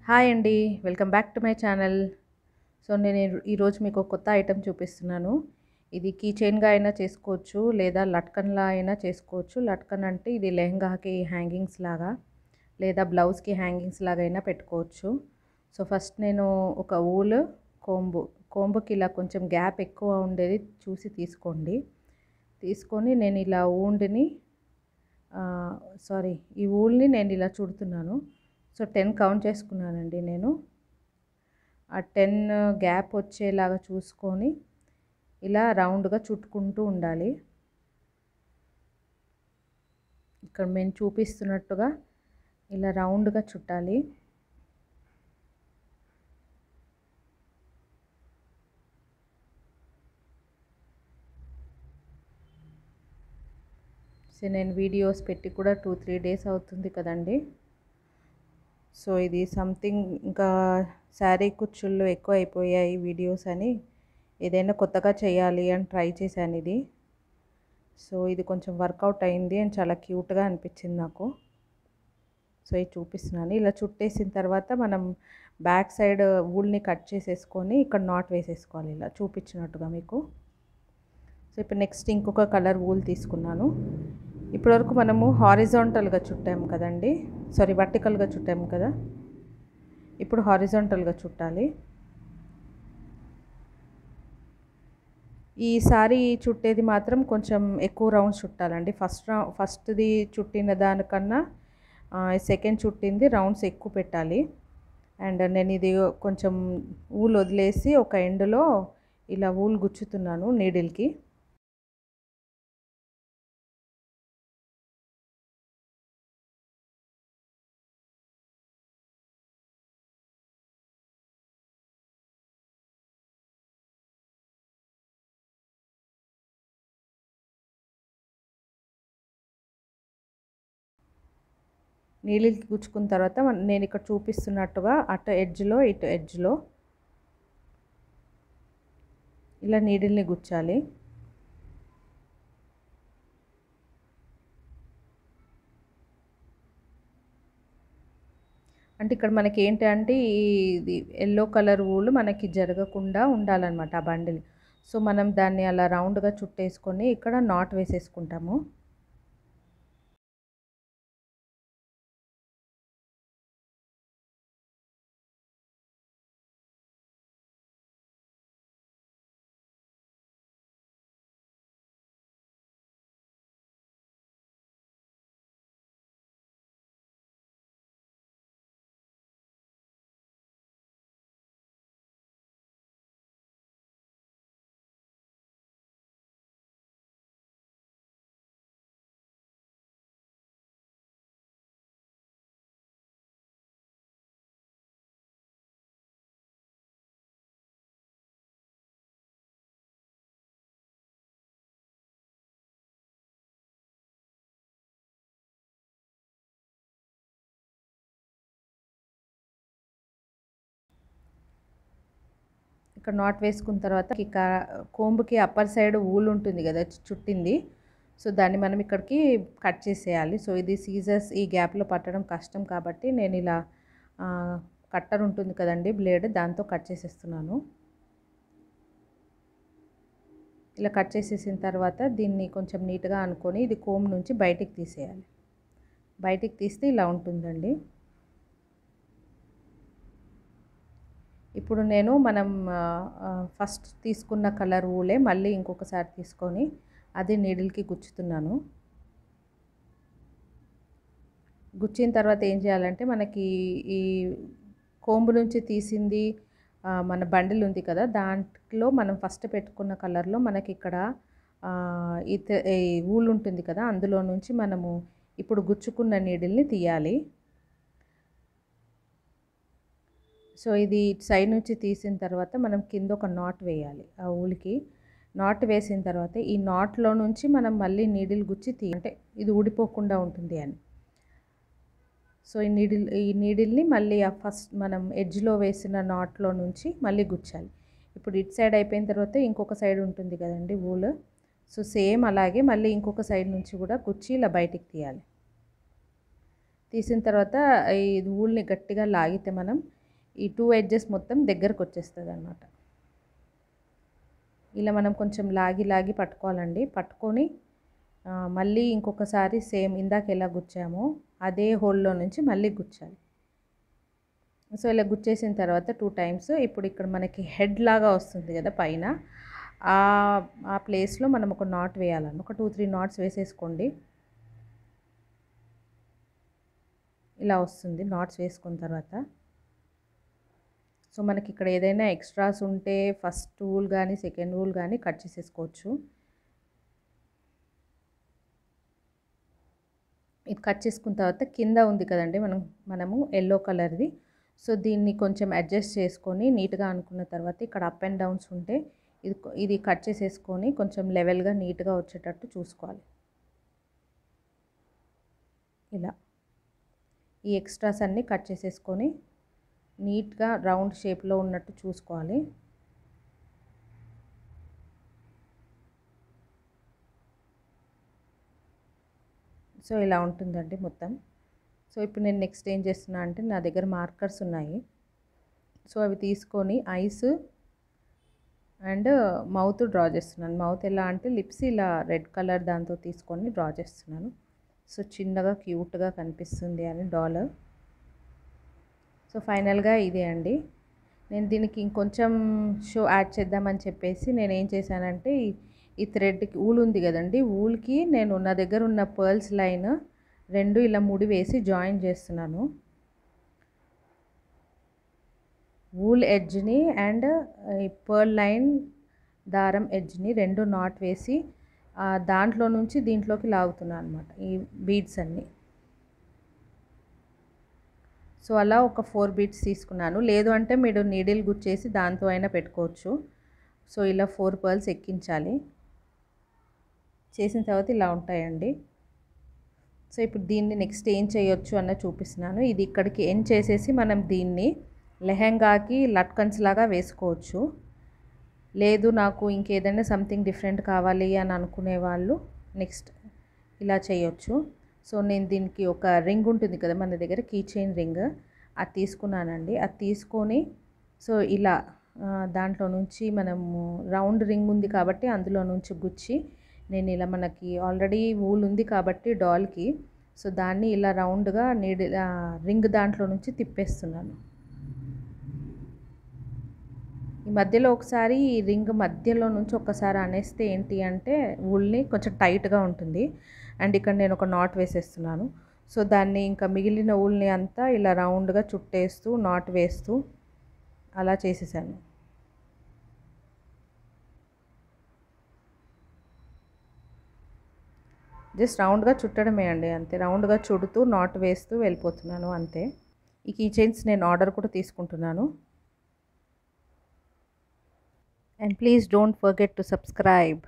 Hi అండి. Welcome back to my channel. So, నేను ఈరోజు మీకు ఒక కొత్త ఐటెమ్ చూపిస్తున్నాను. ఇది కీ చైన్‌గా అయినా చేసుకోవచ్చు, లేదా లట్కన్‌లా అయినా చేసుకోవచ్చు. లట్కన్ అంటే ఇది లెహంగాకి హ్యాంగింగ్స్ లాగా, లేదా బ్లౌజ్‌కి హ్యాంగింగ్స్ లాగా అయినా పెట్టుకోవచ్చు. సో, ఫస్ట్ నేను ఒక కొంబు, కొంబుకి ఇలా కొంచెం గ్యాప్ ఎక్కువ ఉండేది చూసి తీసుకోండి. తీసుకొని నేను ఇలా ఈ వూల్‌ని నేను ఇలా చుడుతున్నాను. సో 10 కౌంట్ చేసుకున్నానండి నేను. ఆ 10 గ్యాప్ వచ్చేలాగా చూసుకొని ఇలా రౌండ్గా చుట్టుకుంటూ ఉండాలి. ఇక్కడ నేను చూపిస్తున్నట్టుగా ఇలా రౌండ్గా చుట్టాలి. సో నేను వీడియోస్ పెట్టి కూడా 2-3 డేస్ అవుతుంది కదండి. సో ఇది సంథింగ్ ఇంకా శారీ కుచ్చుళ్ళు ఎక్కువ అయిపోయాయి వీడియోస్ అని ఏదైనా కొత్తగా చేయాలి అని ట్రై చేశాను ఇది. సో ఇది కొంచెం వర్కౌట్ అయింది అని చాలా క్యూట్గా అనిపించింది నాకు. సో ఇది చూపిస్తున్నాను. ఇలా చుట్టేసిన తర్వాత మనం బ్యాక్ సైడ్ వూల్ని కట్ చేసేసుకొని ఇక్కడ నాట్ వేసేసుకోవాలి ఇలా చూపించినట్టుగా మీకు. సో ఇప్పుడు నెక్స్ట్ ఇంకొక కలర్ వూల్ తీసుకున్నాను. ఇప్పటివరకు మనము హారిజాంటల్గా చుట్టాము కదండి, వర్టికల్గా చుట్టాము కదా. ఇప్పుడు హారిజాంటల్గా చుట్టాలి. ఈ సారీ చుట్టేది మాత్రం కొంచెం ఎక్కువ రౌండ్స్ చుట్టాలండి. ఫస్ట్ది చుట్టిన దానికన్నా సెకండ్ చుట్టింది రౌండ్స్ ఎక్కువ పెట్టాలి. అండ్ నేను ఇది కొంచెం వూల్ వదిలేసి ఒక ఎండ్లో ఇలా వూల్ గుచ్చుతున్నాను నీడిల్కి. నీడిల్కి గుచ్చుకున్న తర్వాత నేను ఇక్కడ చూపిస్తున్నట్టుగా అటు ఎడ్జ్లో ఇటు ఎడ్జ్లో ఇలా నీడిల్ని గుచ్చాలి. అంటే ఇక్కడ మనకి ఏంటంటే ఇది ఎల్లో కలర్ వూల్ మనకి జరగకుండా ఉండాలన్నమాట ఆ బండిల్. సో మనం దాన్ని అలా రౌండ్గా చుట్టేసుకొని ఇక్కడ నాట్ వేసేసుకుంటాము. ఇక్కడ నాట్ వేసుకున్న తర్వాత కోంబుకి అప్పర్ సైడ్ వూల్ ఉంటుంది కదా చుట్టింది. సో దాన్ని మనం ఇక్కడికి కట్ చేసేయాలి. సో ఇది సీజర్స్ ఈ గ్యాప్లో పట్టడం కష్టం కాబట్టి నేను ఇలా కట్టర్ ఉంటుంది కదండి బ్లేడ్, దాంతో కట్ చేసేస్తున్నాను. ఇలా కట్ చేసేసిన తర్వాత దీన్ని కొంచెం నీట్గా అనుకొని ఇది కోమ్ నుంచి బయటికి తీసేయాలి. బయటికి తీస్తే ఇలా ఉంటుందండి. ఇప్పుడు నేను ఫస్ట్ తీసుకున్న కలర్ వూలే మళ్ళీ ఇంకొకసారి తీసుకొని అది నీడిల్కి గుచ్చుతున్నాను. గుచ్చిన తర్వాత ఏం చేయాలంటే మనకి ఈ కోంబు నుంచి తీసింది మన బండిల్ ఉంది కదా, దాంట్లో మనం ఫస్ట్ పెట్టుకున్న కలర్లో మనకి ఇక్కడ ఈ వూల్ ఉంటుంది కదా, అందులో నుంచి మనము ఇప్పుడు గుచ్చుకున్న నీడిల్ని తీయాలి. సో ఇది సైడ్ నుంచి తీసిన తర్వాత మనం కింద ఒక నాట్ వేయాలి ఆ ఊలికి. నాట్ వేసిన తర్వాత ఈ నాట్లో నుంచి మనం మళ్ళీ నీడిల్ గుచ్చి అంటే ఇది ఊడిపోకుండా ఉంటుంది అని. సో ఈ నీడిల్ని మళ్ళీ ఆ ఫస్ట్ మనం ఎడ్జ్లో వేసిన నాట్లో నుంచి మళ్ళీ గుచ్చాలి. ఇప్పుడు ఇటు సైడ్ అయిపోయిన తర్వాత ఇంకొక సైడ్ ఉంటుంది కదండి వూల్. సో సేమ్ అలాగే మళ్ళీ ఇంకొక సైడ్ నుంచి కూడా గుచ్చి ఇలా బయటికి తీయాలి. తీసిన తర్వాత ఈ ఊల్ని గట్టిగా లాగితే మనం ఈ 2 ఎడ్జెస్ మొత్తం దగ్గరకు వచ్చేస్తుంది అన్నమాట. ఇలా మనం కొంచెం లాగి పట్టుకోవాలండి. పట్టుకొని మళ్ళీ ఇంకొకసారి సేమ్ ఇందాక ఎలా గుచ్చామో అదే హోల్లో నుంచి మళ్ళీ గుచ్చాలి. సో ఇలా గుచ్చేసిన తర్వాత 2 టైమ్స్ ఇప్పుడు ఇక్కడ మనకి హెడ్ లాగా వస్తుంది కదా పైన, ఆ ప్లేస్లో మనం ఒక నాట్ వేయాలండి. ఒక 2-3 నాట్స్ వేసేసుకోండి. ఇలా వస్తుంది నాట్స్ వేసుకున్న తర్వాత. సో మనకి ఇక్కడ ఏదైనా ఎక్స్ట్రాస్ ఉంటే ఫస్ట్ వూల్ కానీ సెకండ్ వూల్ కానీ కట్ చేసేసుకోవచ్చు. ఇది కట్ చేసుకున్న తర్వాత కింద ఉంది కదండి మనము ఎల్లో కలర్ది. సో దీన్ని కొంచెం అడ్జస్ట్ చేసుకొని నీట్గా అనుకున్న తర్వాత ఇక్కడ అప్ అండ్ డౌన్స్ ఉంటే ఇది కట్ చేసేసుకొని కొంచెం లెవెల్గా నీట్గా వచ్చేటట్టు చూసుకోవాలి. ఇలా ఈ ఎక్స్ట్రాస్ అన్నీ కట్ చేసేసుకొని నీట్గా రౌండ్ షేప్లో ఉన్నట్టు చూసుకోవాలి. సో ఇలా ఉంటుందండి మొత్తం. సో ఇప్పుడు నేను నెక్స్ట్ ఏం చేస్తున్నా అంటే నా దగ్గర మార్కర్స్ ఉన్నాయి. సో అవి తీసుకొని ఐస్ అండ్ మౌత్ డ్రా చేస్తున్నాను. మౌత్ ఎలా అంటే లిప్స్ ఇలా రెడ్ కలర్ దాంతో తీసుకొని డ్రా చేస్తున్నాను. సో చిన్నగా క్యూట్గా కనిపిస్తుంది అని డాల్. సో ఫైనల్గా ఇదే అండి. నేను దీనికి ఇంకొంచెం షో యాడ్ చేద్దామని చెప్పేసి నేను ఏం చేశానంటే ఈ థ్రెడ్కి ఊల్ ఉంది కదండి, ఊల్కి నేను నా దగ్గర ఉన్న పర్ల్స్ లైన్ 2 ఇలా ముడి వేసి జాయిన్ చేస్తున్నాను. వూల్ ఎడ్జ్ని అండ్ ఈ పర్ల్ లైన్ దారం ఎడ్జ్ని 2 నాట్ వేసి దాంట్లో నుంచి దీంట్లోకి లాగుతున్నాను అనమాట ఈ బీడ్స్ అన్నీ. సో అలా ఒక 4 బీడ్స్ తీసుకున్నాను. లేదు అంటే మీరు నీడిల్ గుచ్చేసి దాంతో అయినా పెట్టుకోవచ్చు. సో ఇలా 4 పర్ల్స్ ఎక్కించాలి. చేసిన తర్వాత ఇలా ఉంటాయండి. సో ఇప్పుడు దీన్ని నెక్స్ట్ ఏం చేయొచ్చు అన్న చూపిస్తున్నాను. ఇది ఇక్కడికి ఎండ్ చేసేసి మనం దీన్ని లెహెంగాకి లట్కన్స్ లాగా వేసుకోవచ్చు. లేదు నాకు ఇంకేదైనా సంథింగ్ డిఫరెంట్ కావాలి అని అనుకునే వాళ్ళు నెక్స్ట్ ఇలా చేయొచ్చు. సో నేను దీనికి ఒక రింగ్ ఉంటుంది కదా మన దగ్గర, కీ చైన్ రింగ్, అది తీసుకున్నానండి. అది తీసుకొని సో ఇలా దాంట్లో నుంచి మనము రౌండ్ రింగ్ ఉంది కాబట్టి అందులో నుంచి గుచ్చి నేను ఇలా మనకి ఆల్రెడీ వూల్ ఉంది కాబట్టి డాల్కి, సో దాన్ని ఇలా రౌండ్గా రింగ్ దాంట్లో నుంచి తిప్పేస్తున్నాను. ఈ మధ్యలో ఒకసారి ఈ రింగ్ మధ్యలో నుంచి ఒకసారి అనేస్తే ఏంటి అంటే వూల్ని కొంచెం టైట్గా ఉంటుంది. అండ్ ఇక్కడ నేను ఒక నాట్ వేసేస్తున్నాను. సో దాన్ని ఇంకా మిగిలిన వూల్ని అంతా ఇలా రౌండ్గా చుట్టేస్తూ నాట్ వేస్తూ అలా చేసేసాను. జస్ట్ రౌండ్గా చుట్టడమే అండి, అంతే. రౌండ్గా చుడుతూ నాట్ వేస్తూ వెళ్ళిపోతున్నాను అంతే. ఈ కీ చైన్స్ నేను ఆర్డర్ కూడా తీసుకుంటున్నాను. And please don't forget to subscribe.